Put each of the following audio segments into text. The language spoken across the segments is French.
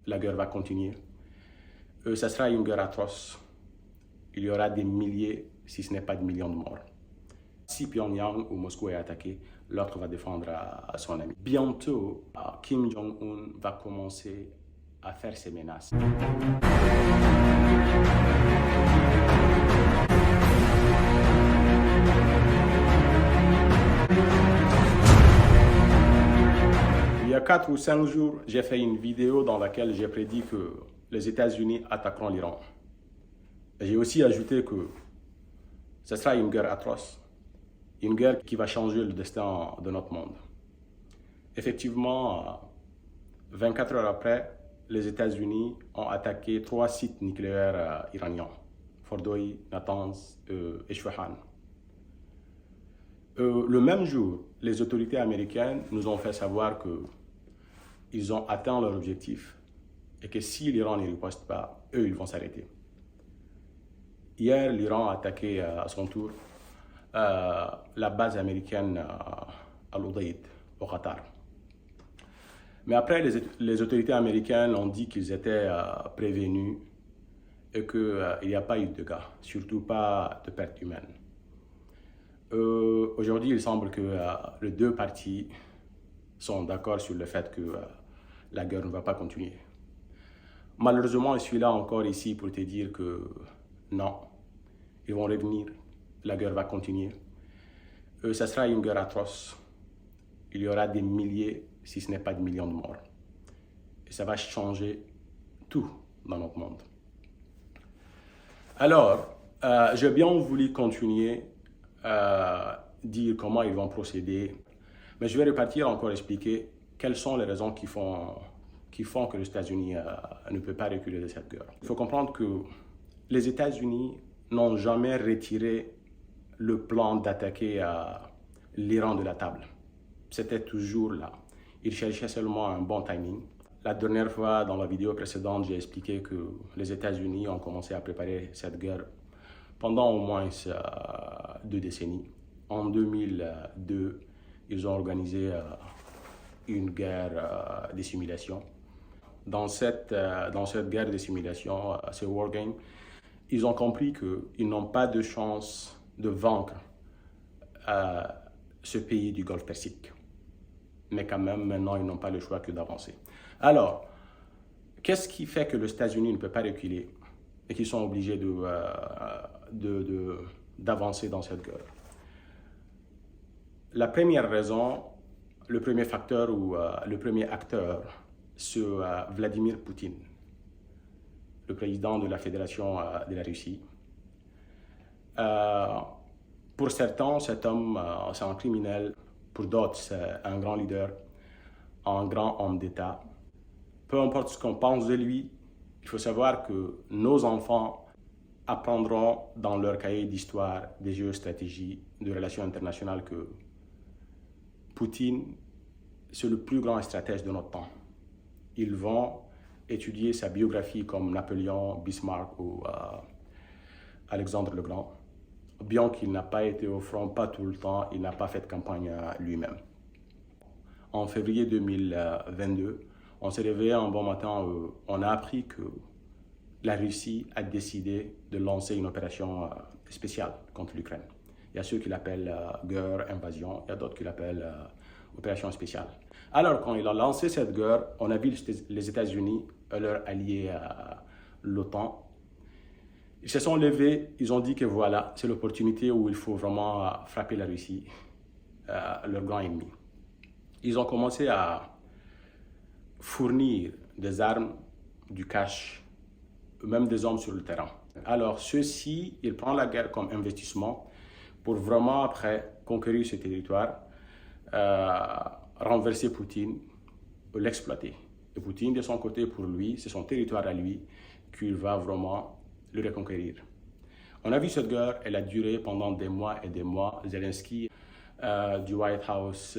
la guerre va continuer. Ça sera une guerre atroce. Il y aura des milliers, si ce n'est pas des millions de morts. Si Pyongyang ou Moscou est attaqué, l'autre va défendre à son ami. Bientôt, Kim Jong-un va commencer à faire ses menaces. Il y a 4 ou 5 jours, j'ai fait une vidéo dans laquelle j'ai prédit que les États-Unis attaqueront l'Iran. J'ai aussi ajouté que ce sera une guerre atroce, une guerre qui va changer le destin de notre monde. Effectivement, 24 heures après, les États-Unis ont attaqué 3 sites nucléaires iraniens, Fordoï, Natanz et Isfahan. Le même jour, les autorités américaines nous ont fait savoir qu'ils ont atteint leur objectif et que si l'Iran ne riposte pas, eux, ils vont s'arrêter. Hier, l'Iran a attaqué à son tour la base américaine à l'Udayd, au Qatar. Mais après, les autorités américaines ont dit qu'ils étaient prévenus et qu'il n'y a pas eu de dégâts, surtout pas de pertes humaines. Aujourd'hui, il semble que les deux parties sont d'accord sur le fait que la guerre ne va pas continuer. Malheureusement, je suis là encore ici pour te dire que non, ils vont revenir, la guerre va continuer. Ça sera une guerre atroce. Il y aura des milliers, si ce n'est pas des millions de morts. Et ça va changer tout dans notre monde. Alors, j'ai bien voulu continuer dire comment ils vont procéder, mais je vais repartir encore expliquer quelles sont les raisons qui font que les États-Unis ne peuvent pas reculer de cette guerre. Il faut comprendre que les États-Unis n'ont jamais retiré le plan d'attaquer l'Iran de la table. C'était toujours là. Ils cherchaient seulement un bon timing. La dernière fois, dans la vidéo précédente, j'ai expliqué que les États-Unis ont commencé à préparer cette guerre pendant au moins 2 décennies. En 2002, ils ont organisé une guerre de simulation. Dans cette guerre de simulation, ce wargame, ils ont compris qu'ils n'ont pas de chance de vaincre ce pays du Golfe Persique. Mais quand même, maintenant, ils n'ont pas le choix que d'avancer. Alors, qu'est-ce qui fait que les États-Unis ne peuvent pas reculer et qu'ils sont obligés d'avancer dans cette guerre? La première raison, le premier facteur ou le premier acteur, c'est Vladimir Poutine, le président de la Fédération de la Russie. Pour certains, cet homme, c'est un criminel. Pour d'autres, c'est un grand leader, un grand homme d'État. Peu importe ce qu'on pense de lui, il faut savoir que nos enfants apprendront dans leur cahier d'histoire, des géostratégies, de relations internationales que Poutine, c'est le plus grand stratège de notre temps. Ils vont étudier sa biographie comme Napoléon, Bismarck ou Alexandre le Grand. Bien qu'il n'a pas été au front, pas tout le temps, il n'a pas fait de campagne lui-même. En février 2022, on s'est réveillé un bon matin, on a appris que la Russie a décidé de lancer une opération spéciale contre l'Ukraine. Il y a ceux qui l'appellent guerre, invasion, il y a d'autres qui l'appellent opération spéciale. Alors, quand il a lancé cette guerre, on a vu les États-Unis, leurs alliés l'OTAN. Ils se sont levés, ils ont dit que voilà, c'est l'opportunité où il faut vraiment frapper la Russie, leur grand ennemi. Ils ont commencé à fournir des armes, du cash, même des hommes sur le terrain. Alors ceux-ci, ils prennent la guerre comme investissement pour vraiment après conquérir ce territoire, renverser Poutine, l'exploiter. Et Poutine, de son côté, pour lui, c'est son territoire à lui qu'il va vraiment le reconquérir. On a vu cette guerre, elle a duré pendant des mois et des mois. Zelensky, du White House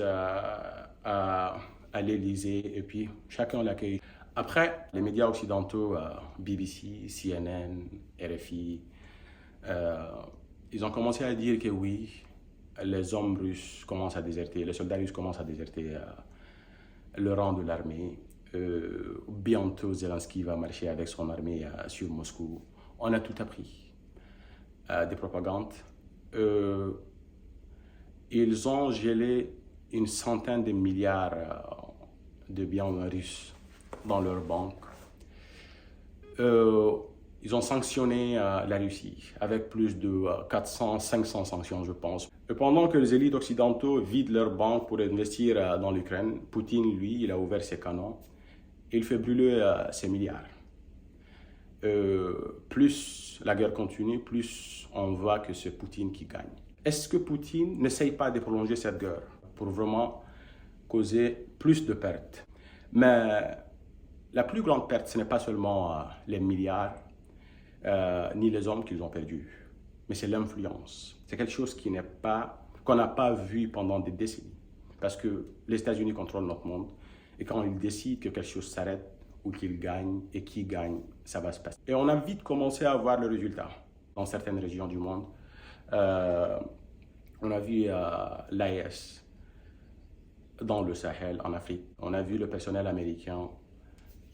à l'Élysée, et puis chacun l'accueille. Après, les médias occidentaux, BBC, CNN, RFI, ils ont commencé à dire que oui, les hommes russes commencent à déserter, les soldats russes commencent à déserter le rang de l'armée. Bientôt, Zelensky va marcher avec son armée sur Moscou. On a tout appris. Des propagandes. Ils ont gelé une centaine de milliards de biens russes dans leurs banques. Ils ont sanctionné la Russie avec plus de 400-500 sanctions, je pense. Et pendant que les élites occidentaux vident leurs banques pour investir dans l'Ukraine, Poutine, lui, il a ouvert ses canons et il fait brûler ses milliards. Plus la guerre continue, plus on voit que c'est Poutine qui gagne. Est-ce que Poutine n'essaye pas de prolonger cette guerre pour vraiment causer plus de pertes? Mais la plus grande perte, ce n'est pas seulement les milliards, ni les hommes qu'ils ont perdus, mais c'est l'influence. C'est quelque chose qu'on n'a pas vu pendant des décennies. Parce que les États-Unis contrôlent notre monde, et quand ils décident que quelque chose s'arrête, ou qu'ils gagnent, et qui gagne, ça va se passer. Et on a vite commencé à voir le résultat dans certaines régions du monde. On a vu l'AES dans le Sahel, en Afrique. On a vu le personnel américain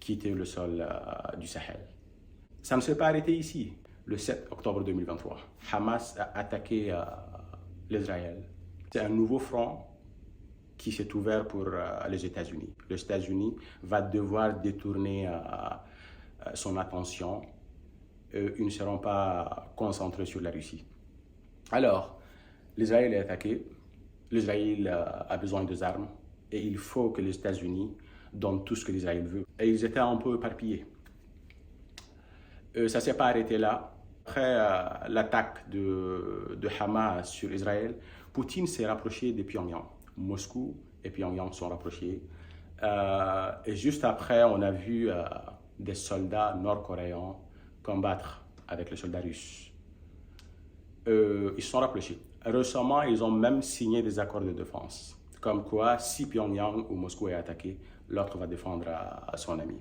quitter le sol du Sahel. Ça ne s'est pas arrêté ici. Le 7 octobre 2023, Hamas a attaqué l'Israël. C'est un nouveau front qui s'est ouvert pour les États-Unis. Les États-Unis va devoir détourner son attention. Ils ne seront pas concentrés sur la Russie. Alors, l'Israël est attaqué. L'Israël a besoin des armes et il faut que les États-Unis donnent tout ce que l'Israël veut. Et ils étaient un peu éparpillés. Ça ne s'est pas arrêté là. Après l'attaque de Hamas sur Israël, Poutine s'est rapproché de Pyongyang. Moscou et Pyongyang sont rapprochés. Et juste après, on a vu des soldats nord-coréens combattre avec les soldats russes. Ils se sont rapprochés. Récemment, ils ont même signé des accords de défense. Comme quoi, si Pyongyang ou Moscou est attaqué, l'autre va défendre son ami.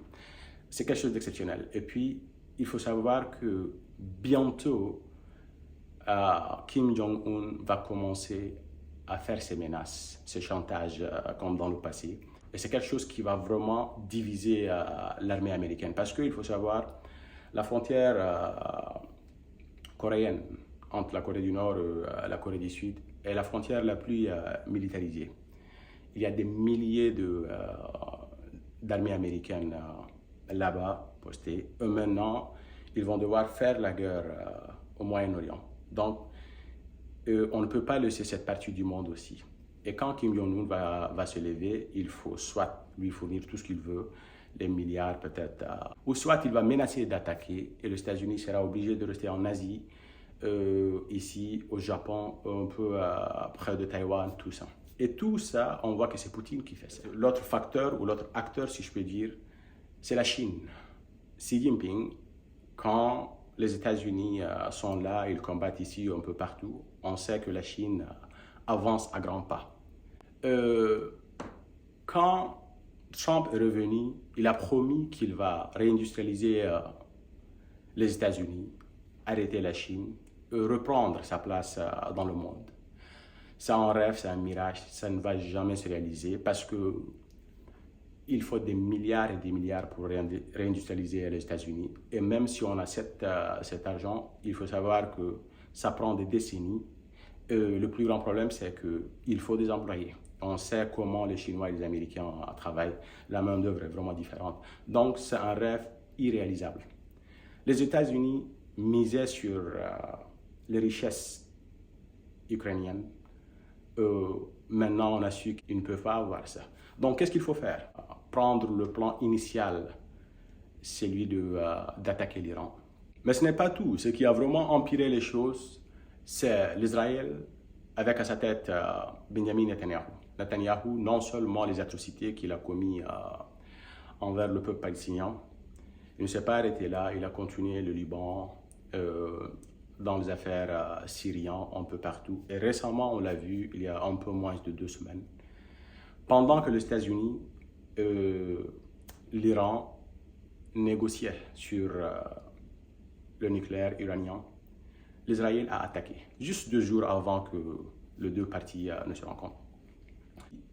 C'est quelque chose d'exceptionnel. Et puis, il faut savoir que bientôt, Kim Jong-un va commencer à faire ses menaces, ses chantages comme dans le passé. Et c'est quelque chose qui va vraiment diviser l'armée américaine. Parce qu'il faut savoir, la frontière coréenne entre la Corée du Nord et la Corée du Sud est la frontière la plus militarisée. Il y a des milliers d'armées américaines là-bas postées. Eux maintenant, ils vont devoir faire la guerre au Moyen-Orient. Donc, on ne peut pas laisser cette partie du monde aussi. Et quand Kim Jong-un va se lever, il faut soit lui fournir tout ce qu'il veut, les milliards peut-être, ou soit il va menacer d'attaquer et les États-Unis sera obligé de rester en Asie, ici au Japon, un peu près de Taïwan, tout ça. Et tout ça, on voit que c'est Poutine qui fait ça. L'autre facteur ou l'autre acteur, si je peux dire, c'est la Chine. Xi Jinping, quand les États-Unis sont là, ils combattent ici un peu partout, on sait que la Chine avance à grands pas. Quand Trump est revenu, il a promis qu'il va réindustrialiser les États-Unis, arrêter la Chine, reprendre sa place dans le monde. C'est un rêve, c'est un mirage, ça ne va jamais se réaliser parce que il faut des milliards et des milliards pour réindustrialiser les États-Unis. Et même si on a cet argent, il faut savoir que ça prend des décennies. Le plus grand problème, c'est qu'il faut des employés. On sait comment les Chinois et les Américains travaillent. La main-d'œuvre est vraiment différente. Donc, c'est un rêve irréalisable. Les États-Unis misaient sur les richesses ukrainiennes. Maintenant, on a su qu'ils ne peuvent pas avoir ça. Donc, qu'est-ce qu'il faut faire? Prendre le plan initial, celui d'attaquer l'Iran. Mais ce n'est pas tout. Ce qui a vraiment empiré les choses, c'est l'Israël avec à sa tête Benjamin Netanyahu. Netanyahu, non seulement les atrocités qu'il a commises envers le peuple palestinien, il ne s'est pas arrêté là, il a continué le Liban, dans les affaires syriennes, un peu partout. Et récemment, on l'a vu, il y a un peu moins de 2 semaines, pendant que les États-Unis, l'Iran négociait sur le nucléaire iranien, l'Israël a attaqué, juste 2 jours avant que les deux parties ne se rencontrent.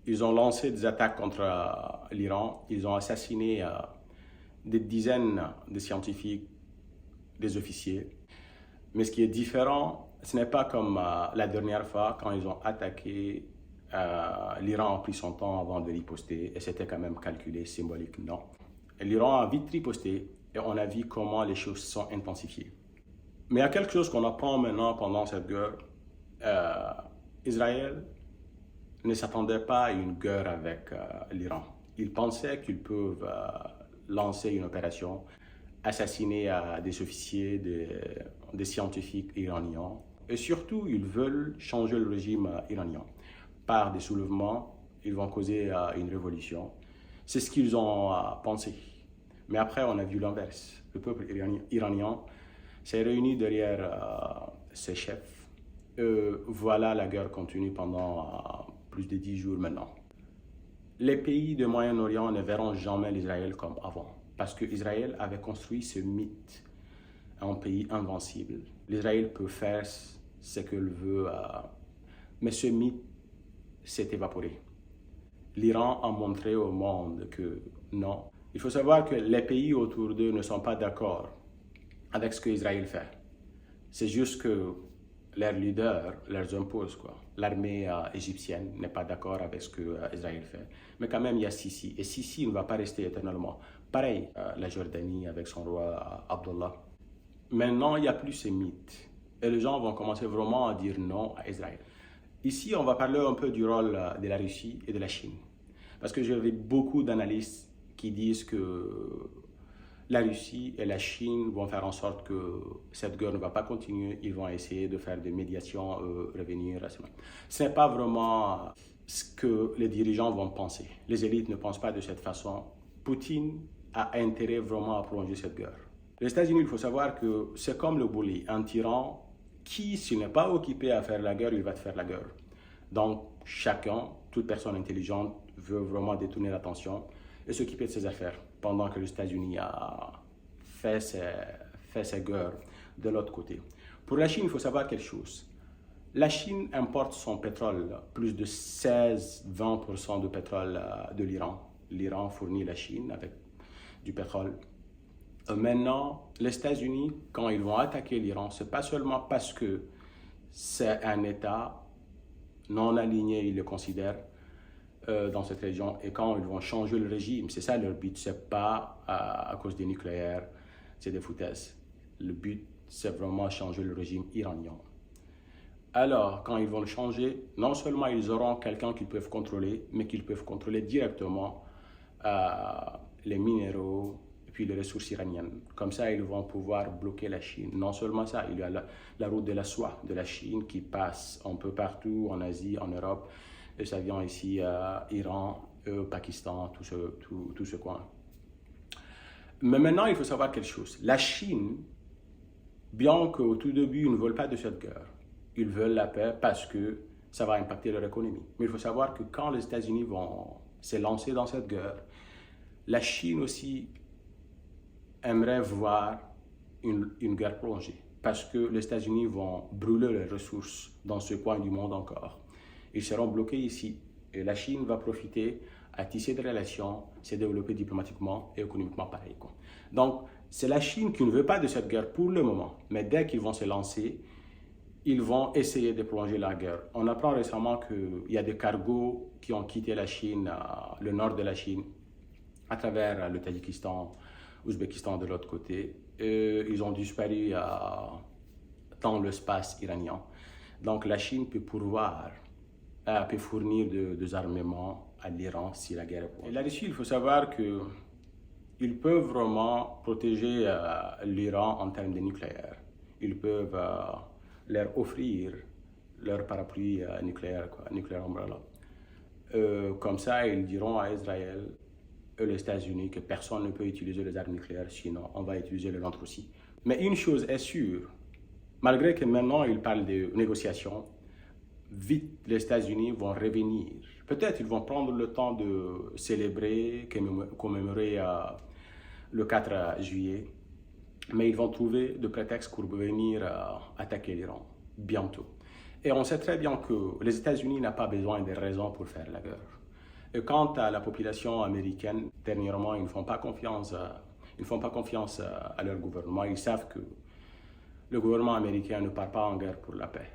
Ils ont lancé des attaques contre l'Iran. Ils ont assassiné des dizaines de scientifiques, des officiers. Mais ce qui est différent, ce n'est pas comme la dernière fois quand ils ont attaqué l'Iran a pris son temps avant de riposter et c'était quand même calculé, symbolique, non. L'Iran a vite riposté et on a vu comment les choses sont intensifiées. Mais il y a quelque chose qu'on apprend maintenant pendant cette guerre. Israël ne s'attendait pas à une guerre avec l'Iran. Ils pensaient qu'ils peuvent lancer une opération, assassiner des officiers, des scientifiques iraniens. Et surtout, ils veulent changer le régime iranien. Par des soulèvements, ils vont causer une révolution. C'est ce qu'ils ont pensé. Mais après, on a vu l'inverse. Le peuple iranien s'est réuni derrière ses chefs. Voilà, la guerre continue pendant plus de 10 jours maintenant. Les pays du Moyen-Orient ne verront jamais l'Israël comme avant. Parce qu'Israël avait construit ce mythe, un pays invincible. L'Israël peut faire ce qu'il veut, mais ce mythe s'est évaporé. L'Iran a montré au monde que non. Il faut savoir que les pays autour d'eux ne sont pas d'accord avec ce qu'Israël fait. C'est juste que leurs leaders leur imposent, quoi. L'armée égyptienne n'est pas d'accord avec ce qu'Israël fait. Mais quand même, il y a Sisi. Et Sisi ne va pas rester éternellement. Pareil, la Jordanie avec son roi Abdullah. Maintenant, il n'y a plus ces mythes. Et les gens vont commencer vraiment à dire non à Israël. Ici, on va parler un peu du rôle de la Russie et de la Chine. Parce que j'ai vu beaucoup d'analystes qui disent que la Russie et la Chine vont faire en sorte que cette guerre ne va pas continuer. Ils vont essayer de faire des médiations, revenir. Ce n'est pas vraiment ce que les dirigeants vont penser. Les élites ne pensent pas de cette façon. Poutine a intérêt vraiment à prolonger cette guerre. Les États-Unis, il faut savoir que c'est comme le bully, un tyran qui, s'il n'est pas occupé à faire la guerre, il va te faire la guerre. Donc, chacun, toute personne intelligente, veut vraiment détourner l'attention et s'occuper de ses affaires pendant que les États-Unis a fait ses guerres de l'autre côté. Pour la Chine, il faut savoir quelque chose. La Chine importe son pétrole, plus de 16-20% de pétrole de l'Iran. L'Iran fournit la Chine avec du pétrole. Maintenant, les États-Unis, quand ils vont attaquer l'Iran, ce n'est pas seulement parce que c'est un État non aligné, ils le considèrent dans cette région, et quand ils vont changer le régime, c'est ça leur but, c'est pas à cause des nucléaires, c'est des foutaises. Le but, c'est vraiment changer le régime iranien. Alors, quand ils vont le changer, non seulement ils auront quelqu'un qu'ils peuvent contrôler, mais qu'ils peuvent contrôler directement les minéraux, puis les ressources iraniennes. Comme ça, ils vont pouvoir bloquer la Chine. Non seulement ça, il y a la route de la soie de la Chine qui passe un peu partout en Asie, en Europe, et ça vient ici à Iran, Pakistan, tout ce coin. Mais maintenant, il faut savoir quelque chose. La Chine, bien qu'au tout début, ils ne veulent pas de cette guerre, ils veulent la paix parce que ça va impacter leur économie. Mais il faut savoir que quand les États-Unis vont se lancer dans cette guerre, la Chine aussi aimerait voir une guerre prolongée parce que les États-Unis vont brûler les ressources dans ce coin du monde encore. Ils seront bloqués ici et la Chine va profiter à tisser des relations, se développer diplomatiquement et économiquement pareil, quoi. Donc, c'est la Chine qui ne veut pas de cette guerre pour le moment, mais dès qu'ils vont se lancer, ils vont essayer de prolonger la guerre. On apprend récemment qu'il y a des cargos qui ont quitté la Chine, le nord de la Chine, à travers le Tadjikistan, l'Ouzbékistan de l'autre côté. Ils ont disparu dans l'espace iranien. Donc la Chine peut pourvoir, peut fournir des armements à l'Iran si la guerre est prolongée. Et là-dessus, il faut savoir qu'ils peuvent vraiment protéger l'Iran en termes de nucléaire. Ils peuvent leur offrir leur parapluie nucléaire, nucléaire umbrella. Comme ça, ils diront à Israël et les États-Unis que personne ne peut utiliser les armes nucléaires, sinon on va utiliser le nôtre aussi. Mais une chose est sûre, malgré que maintenant ils parlent de négociations, vite les États-Unis vont revenir. Peut-être ils vont prendre le temps de célébrer, commémorer le 4 juillet, mais ils vont trouver de prétextes pour venir attaquer l'Iran bientôt. Et on sait très bien que les États-Unis n'ont pas besoin de raisons pour faire la guerre. Et quant à la population américaine, dernièrement, ils ne font pas confiance, à leur gouvernement. Ils savent que le gouvernement américain ne part pas en guerre pour la paix.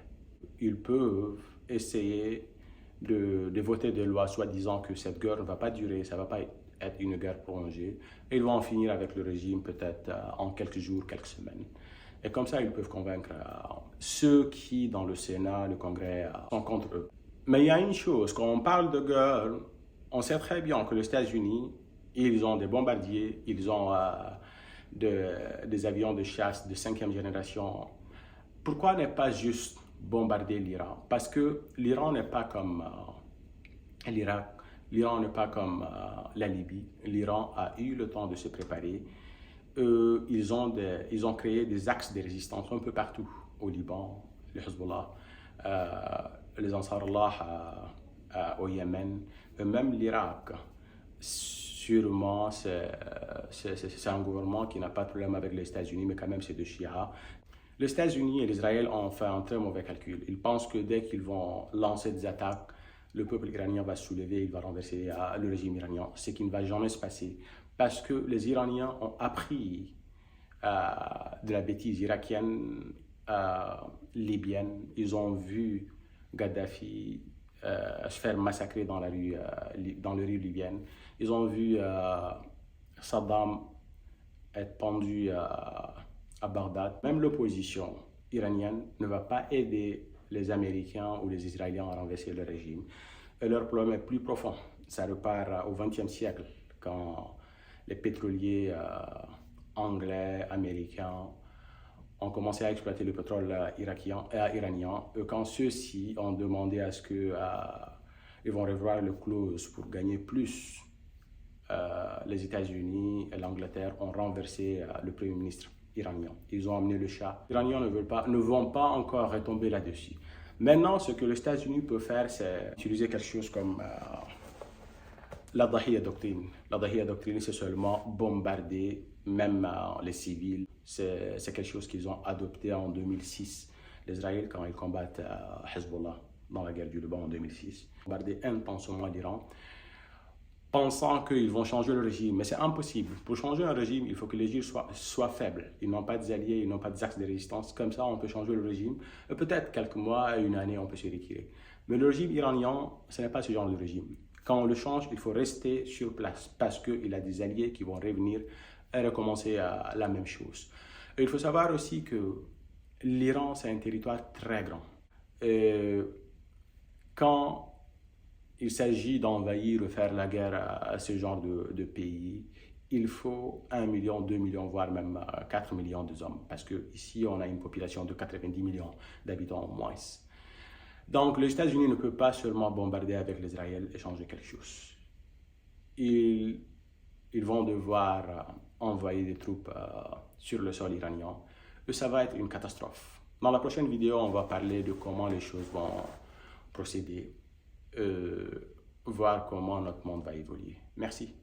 Ils peuvent essayer de voter des lois soi-disant que cette guerre ne va pas durer, ça ne va pas être une guerre prolongée. Et ils vont en finir avec le régime peut-être en quelques jours, quelques semaines. Et comme ça, ils peuvent convaincre ceux qui, dans le Sénat, le Congrès, sont contre eux. Mais il y a une chose, quand on parle de guerre, on sait très bien que les États-Unis, ils ont des bombardiers, ils ont des avions de chasse de 5e génération. Pourquoi ne pas juste bombarder l'Iran? Parce que l'Iran n'est pas comme l'Irak, l'Iran n'est pas comme la Libye. L'Iran a eu le temps de se préparer. Ils ont créé des axes de résistance un peu partout, au Liban, le Hezbollah, les Ansar Allah au Yémen, et même l'Irak. Sûrement, c'est un gouvernement qui n'a pas de problème avec les États-Unis, mais quand même c'est de Shia. Les États-Unis et l'Israël ont fait un très mauvais calcul. Ils pensent que dès qu'ils vont lancer des attaques, le peuple iranien va se soulever, il va renverser le régime iranien, ce qui ne va jamais se passer. Parce que les Iraniens ont appris de la bêtise irakienne, libyenne. Ils ont vu Kadhafi se faire massacrer dans les rues libyennes. Ils ont vu Saddam être pendu à Bagdad. Même l'opposition iranienne ne va pas aider les Américains ou les Israéliens à renverser le régime. Et leur problème est plus profond. Ça repart au XXe siècle, quand les pétroliers anglais, américains ont commencé à exploiter le pétrole iranien. Et quand ceux-ci ont demandé à ce qu'ils vont revoir les clauses pour gagner plus, les États-Unis et l'Angleterre ont renversé le Premier ministre iranien. Ils ont amené le Shah. Les Iraniens ne vont pas encore retomber là-dessus. Maintenant, ce que les États-Unis peuvent faire, c'est utiliser quelque chose comme la Dahiya Doctrine. La Dahiya Doctrine, c'est seulement bombarder même les civils. C'est quelque chose qu'ils ont adopté en 2006. L'Israël, quand ils combattent Hezbollah dans la guerre du Liban en 2006, bombarder intensément l'Iran, pensant qu'ils vont changer le régime. Mais c'est impossible. Pour changer un régime, il faut que les États soient faibles. Ils n'ont pas d'alliés, ils n'ont pas d'axes de résistance. Comme ça, on peut changer le régime. Et peut-être quelques mois, une année, on peut se retirer. Mais le régime iranien, ce n'est pas ce genre de régime. Quand on le change, il faut rester sur place parce qu'il a des alliés qui vont revenir et recommencer la même chose. Et il faut savoir aussi que l'Iran, c'est un territoire très grand. Et quand il s'agit d'envahir ou faire la guerre à ce genre de pays, il faut 1 million, 2 millions, voire même 4 millions d'hommes. Parce qu'ici, on a une population de 90 millions d'habitants au moins. Donc, les États-Unis ne peuvent pas seulement bombarder avec l'Israël et changer quelque chose. Ils vont devoir envoyer des troupes sur le sol iranien. Et ça va être une catastrophe. Dans la prochaine vidéo, on va parler de comment les choses vont procéder. Voir comment notre monde va évoluer. Merci.